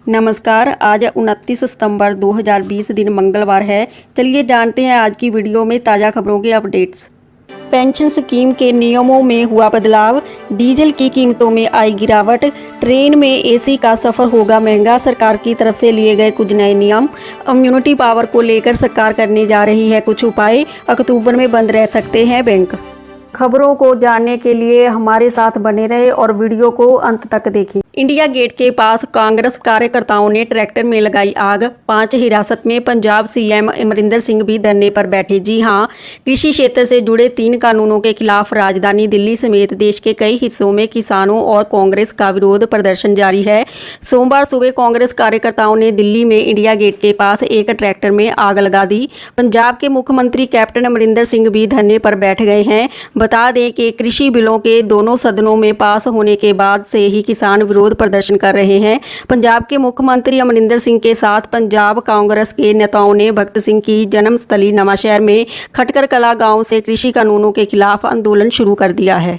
नमस्कार। आज 29 सितंबर 2020 दिन मंगलवार है। चलिए जानते हैं आज की वीडियो में ताज़ा खबरों के अपडेट्स। पेंशन स्कीम के नियमों में हुआ बदलाव, डीजल की कीमतों में आई गिरावट, ट्रेन में एसी का सफ़र होगा महंगा, सरकार की तरफ से लिए गए कुछ नए नियम, इम्यूनिटी पावर को लेकर सरकार करने जा रही है कुछ उपाय, अक्टूबर में बंद रह सकते हैं बैंक। खबरों को जानने के लिए हमारे साथ बने रहे और वीडियो को अंत तक देखें। इंडिया गेट के पास कांग्रेस कार्यकर्ताओं ने ट्रैक्टर में लगाई आग, 5 हिरासत में, पंजाब सीएम अमरिंदर सिंह भी धरने पर बैठे। जी हां, कृषि क्षेत्र से जुड़े 3 कानूनों के खिलाफ राजधानी दिल्ली समेत देश के कई हिस्सों में किसानों और कांग्रेस का विरोध प्रदर्शन जारी है। सोमवार सुबह कांग्रेस कार्यकर्ताओं ने दिल्ली में इंडिया गेट के पास एक ट्रैक्टर में आग लगा दी। पंजाब के मुख्यमंत्री कैप्टन अमरिंदर सिंह भी धरने पर बैठ गए हैं। बता दें कि कृषि बिलों के दोनों सदनों में पास होने के बाद से ही किसान विरोध प्रदर्शन कर रहे हैं। पंजाब के मुख्यमंत्री अमरिंदर सिंह के साथ पंजाब कांग्रेस के नेताओं ने भगत सिंह की जन्मस्थली नवांशहर में खटकर कला गांव से कृषि कानूनों के खिलाफ आंदोलन शुरू कर दिया है।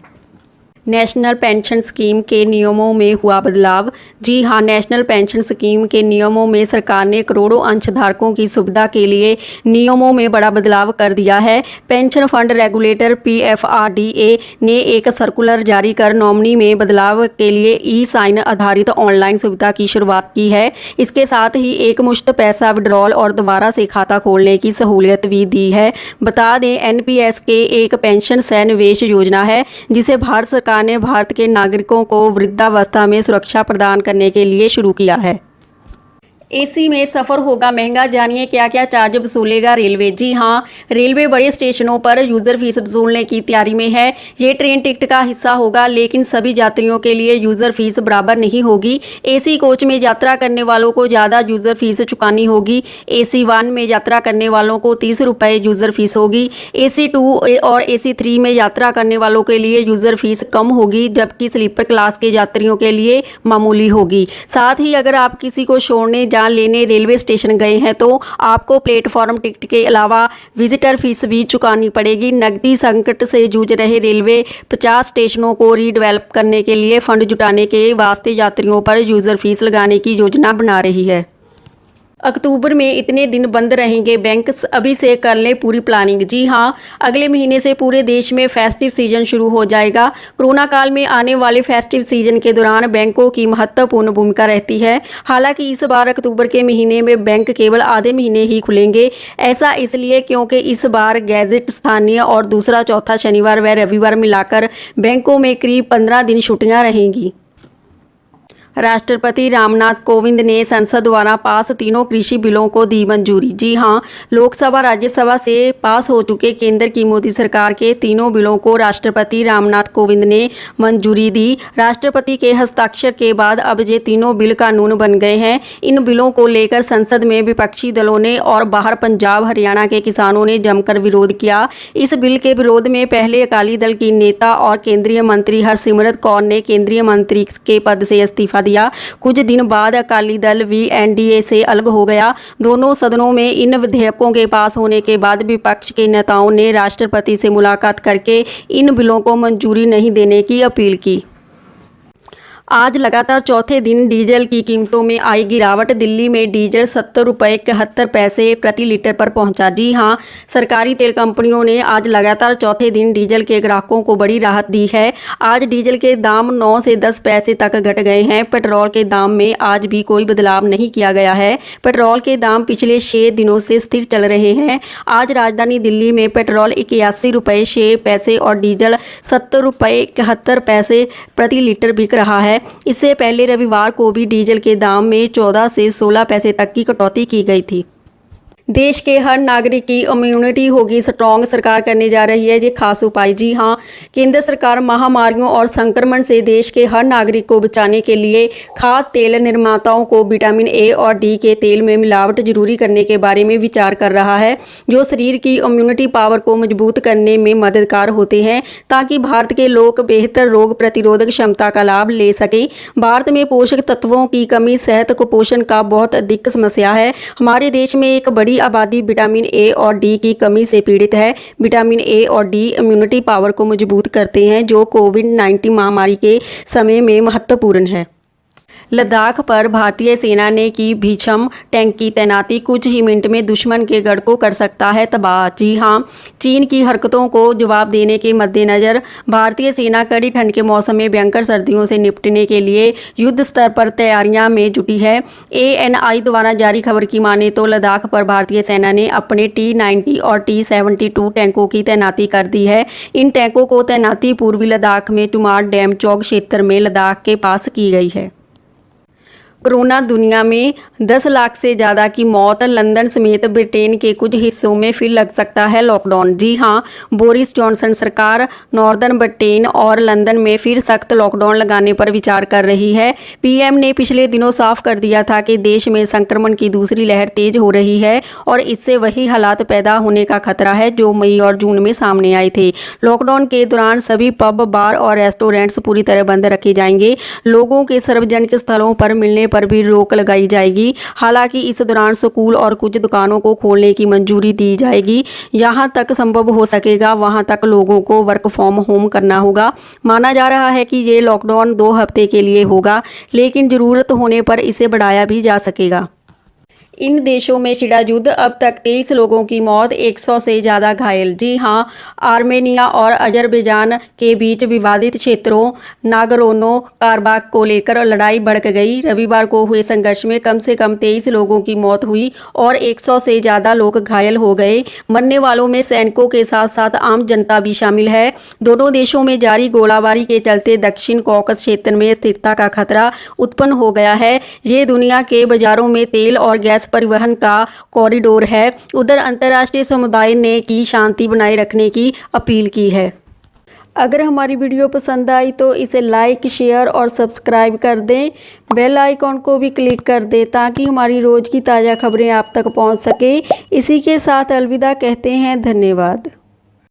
नेशनल पेंशन स्कीम के नियमों में हुआ बदलाव। जी हां, नेशनल पेंशन स्कीम के नियमों में सरकार ने करोड़ों अंशधारकों की सुविधा के लिए नियमों में बड़ा बदलाव कर दिया है। पेंशन फंड रेगुलेटर PFRDA ने एक सर्कुलर जारी कर नॉमिनी में बदलाव के लिए ई-साइन आधारित ऑनलाइन सुविधा की शुरुआत की है। इसके साथ ही एक मुश्त पैसा विड्रॉल और दोबारा से खाता खोलने की सहूलियत भी दी है। बता दें, NPS के एक पेंशन सह निवेश योजना है जिसे भारत सरकार ने भारत के नागरिकों को वृद्धावस्था में सुरक्षा प्रदान करने के लिए शुरू किया है। एसी में सफ़र होगा महंगा, जानिए क्या क्या चार्ज वसूलेगा रेलवे। जी हां, रेलवे बड़े स्टेशनों पर यूज़र फीस वसूलने की तैयारी में है। ये ट्रेन टिकट का हिस्सा होगा, लेकिन सभी यात्रियों के लिए यूज़र फीस बराबर नहीं होगी। एसी कोच में यात्रा करने वालों को ज़्यादा यूज़र फीस चुकानी होगी। AC 1 में यात्रा करने वालों को 30 रुपये यूज़र फीस होगी। AC 2 और AC 3 में यात्रा करने वालों के लिए यूज़र फीस कम होगी, जबकि स्लीपर क्लास के यात्रियों के लिए मामूली होगी। साथ ही अगर आप किसी को छोड़ने लेने रेलवे स्टेशन गए हैं तो आपको प्लेटफॉर्म टिकट के अलावा विजिटर फीस भी चुकानी पड़ेगी। नकदी संकट से जूझ रहे रेलवे 50 स्टेशनों को रीडेवलप करने के लिए फंड जुटाने के वास्ते यात्रियों पर यूजर फीस लगाने की योजना बना रही है। अक्टूबर में इतने दिन बंद रहेंगे बैंक, अभी से कर लें पूरी प्लानिंग। जी हां, अगले महीने से पूरे देश में फेस्टिव सीजन शुरू हो जाएगा। कोरोना काल में आने वाले फेस्टिव सीजन के दौरान बैंकों की महत्वपूर्ण भूमिका रहती है। हालांकि इस बार अक्टूबर के महीने में बैंक केवल आधे महीने ही खुलेंगे। ऐसा इसलिए क्योंकि इस बार गैजेट, स्थानीय और दूसरा चौथा शनिवार व रविवार मिलाकर बैंकों में करीब 15 दिन छुट्टियां रहेंगी। राष्ट्रपति रामनाथ कोविंद ने संसद द्वारा पास तीनों कृषि बिलों को दी मंजूरी। जी हां, लोकसभा राज्यसभा से पास हो चुके केंद्र की मोदी सरकार के तीनों बिलों को राष्ट्रपति रामनाथ कोविंद ने मंजूरी दी। राष्ट्रपति के हस्ताक्षर के बाद अब ये तीनों बिल कानून बन गए हैं। इन बिलों को लेकर संसद में विपक्षी दलों ने और बाहर पंजाब हरियाणा के किसानों ने जमकर विरोध किया। इस बिल के विरोध में पहले अकाली दल की नेता और केंद्रीय मंत्री हरसिमरत कौर ने केंद्रीय मंत्री के पद से इस्तीफा दिया। कुछ दिन बाद अकाली दल भी NDA से अलग हो गया। दोनों सदनों में इन विधेयकों के पास होने के बाद विपक्ष के नेताओं ने राष्ट्रपति से मुलाकात करके इन बिलों को मंजूरी नहीं देने की अपील की। आज लगातार चौथे दिन डीजल की कीमतों में आई गिरावट। दिल्ली में डीजल 70 रुपये 71 पैसे प्रति लीटर पर पहुंचा। जी हां, सरकारी तेल कंपनियों ने आज लगातार चौथे दिन डीजल के ग्राहकों को बड़ी राहत दी है। आज डीजल के दाम 9 से 10 पैसे तक घट गए हैं। पेट्रोल के दाम में आज भी कोई बदलाव नहीं किया गया है। पेट्रोल के दाम पिछले 6 दिनों से स्थिर चल रहे हैं। आज राजधानी दिल्ली में पेट्रोल 81 रुपये 6 पैसे और डीजल 70 रुपये 71 पैसे प्रति लीटर बिक रहा है। इससे पहले रविवार को भी डीजल के दाम में 14 से 16 पैसे तक की कटौती की गई थी। देश के हर नागरिक की इम्यूनिटी होगी स्ट्रॉन्ग, सरकार करने जा रही है ये खास उपाय। जी हां, केंद्र सरकार महामारियों और संक्रमण से देश के हर नागरिक को बचाने के लिए खाद्य तेल निर्माताओं को विटामिन A और D के तेल में मिलावट जरूरी करने के बारे में विचार कर रहा है, जो शरीर की इम्यूनिटी पावर को मजबूत करने में मददगार होते हैं, ताकि भारत के लोग बेहतर रोग प्रतिरोधक क्षमता का लाभ ले सकें। भारत में पोषक तत्वों की कमी सेहत कुपोषण का बहुत अधिक समस्या है। हमारे देश में एक बड़ी आबादी विटामिन A और D की कमी से पीड़ित है। विटामिन A और D इम्यूनिटी पावर को मजबूत करते हैं, जो कोविड-19 महामारी के समय में महत्वपूर्ण है। लद्दाख पर भारतीय सेना ने की भीषण टैंक की तैनाती, कुछ ही मिनट में दुश्मन के गढ़ को कर सकता है तबाह। जी हां, चीन की हरकतों को जवाब देने के मद्देनजर भारतीय सेना कड़ी ठंड के मौसम में भयंकर सर्दियों से निपटने के लिए युद्ध स्तर पर तैयारियां में जुटी है। ANI द्वारा जारी खबर की माने तो लद्दाख पर भारतीय सेना ने अपने T-90 और T-72 टैंकों की तैनाती कर दी है। इन टैंकों को तैनाती पूर्वी लद्दाख में टुमार डैम चौक क्षेत्र में लद्दाख के पास की गई है। कोरोना दुनिया में 10 लाख से ज़्यादा की मौत, लंदन समेत ब्रिटेन के कुछ हिस्सों में फिर लग सकता है लॉकडाउन। जी हां, बोरिस जॉनसन सरकार नॉर्दर्न ब्रिटेन और लंदन में फिर सख्त लॉकडाउन लगाने पर विचार कर रही है। PM ने पिछले दिनों साफ कर दिया था कि देश में संक्रमण की दूसरी लहर तेज हो रही है और इससे वही हालात पैदा होने का खतरा है जो मई और जून में सामने आए थे। लॉकडाउन के दौरान सभी पब, बार और रेस्टोरेंट्स पूरी तरह बंद रखे जाएंगे। लोगों के सार्वजनिक स्थलों पर मिलने पर भी रोक लगाई जाएगी। हालांकि इस दौरान स्कूल और कुछ दुकानों को खोलने की मंजूरी दी जाएगी। यहां तक संभव हो सकेगा वहां तक लोगों को वर्क फ्रॉम होम करना होगा। माना जा रहा है कि ये लॉकडाउन 2 हफ्ते के लिए होगा, लेकिन जरूरत होने पर इसे बढ़ाया भी जा सकेगा। इन देशों में छिड़ा युद्ध, अब तक 23 लोगों की मौत, 100 से ज़्यादा घायल। जी हां, आर्मेनिया और अजरबैजान के बीच विवादित क्षेत्रों नागोर्नो कराबाख को लेकर लड़ाई भड़क गई। रविवार को हुए संघर्ष में कम से कम 23 लोगों की मौत हुई और 100 से ज़्यादा लोग घायल हो गए। मरने वालों में सैनिकों के साथ साथ आम जनता भी शामिल है। दोनों देशों में जारी गोलाबारी के चलते दक्षिण कॉकस क्षेत्र में स्थिरता का खतरा उत्पन्न हो गया है। ये दुनिया के बाजारों में तेल और गैस परिवहन का कॉरिडोर है। उधर अंतर्राष्ट्रीय समुदाय ने की शांति बनाए रखने की अपील की है। अगर हमारी वीडियो पसंद आई तो इसे लाइक, शेयर और सब्सक्राइब कर दें। बेल आइकॉन को भी क्लिक कर दें ताकि हमारी रोज़ की ताज़ा खबरें आप तक पहुंच सके। इसी के साथ अलविदा कहते हैं। धन्यवाद।